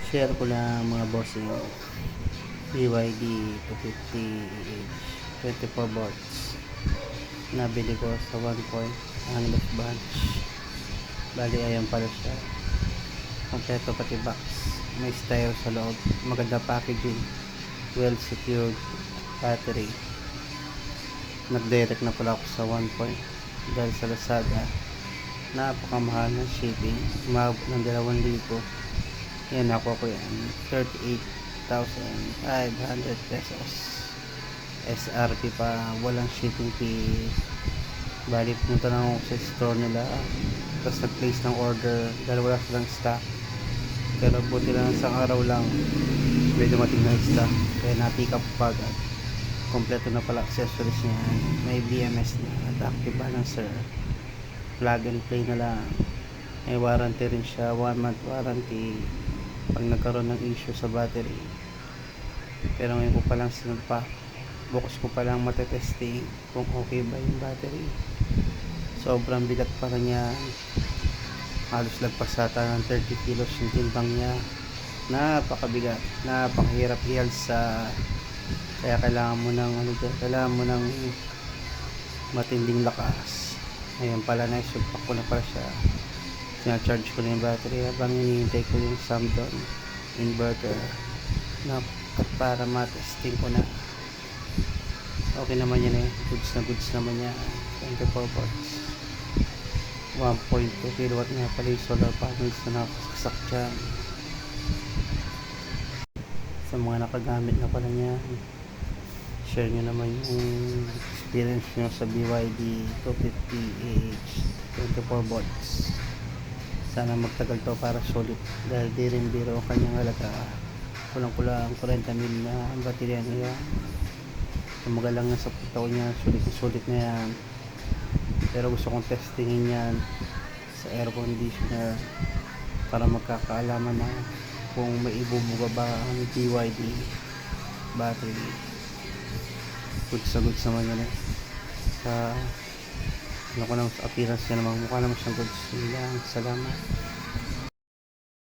Share ko lang mga bossing BYD 250 24 volts. Nabili ko sa 1 point Anglers bunch. Bali ayan pala siya. Kompleto pati box. May styro sa loob. Maganda packaging. Well secured battery. Nag-direct na pala ako sa 1 point dahil sa Lazada. Napakamahal ng shipping. Umabot ng 2,000. Yan ako yan. 38,500 pesos. SRP pa, walang shipping fee. Bali pumunta na ako sa store nila, tapos nag-place ng order dahil wala silang stock. Pero buti lang isang araw lang may dumating na stock, kaya na-pick up pa agad. Kompleto na pala accessories niya. May BMS na at active balancer, plug and play na lang. May warranty rin siya, 1 month warranty pag nagkaroon ng issue sa battery. Pero ngayon ko palang sinulpa, bukas ko palang matetesting kung okay ba yung battery. Sobrang bigat pa rin niya, halos lagpasata ng 30 kilos yung timbang niya. Napakabigat, napakahirap i-alsa, kaya kailangan mo ng kailangan mo ng matinding lakas. Ngayon pala naisugpak ko na pala siya. Sina-charge ko na yung battery habang hinihintay ko yung Samsung inverter na para matesting ko na. Okay naman yan goods na goods naman yan. 24 volts, 1.2 kilowatt nga pala yung solar panels na nakasaksak dyan. Sa mga nakagamit na pala niya, share nyo naman yung experience nyo sa BYD 250AH 24 volts. Sana magtagal to para solid, dahil di rin biro ang kanyang halaga. Kulang-kulang 40 mil na ang baterya niya. Tumagal lang na sa taon niya, sulit na yan. Pero gusto kong testingin yan sa air conditioner para magkakaalaman na kung may ibubuga ba ang BYD battery. Goods naman yan sa ano ko naman sa appearance niya naman, mukha naman siyang goods. Salamat.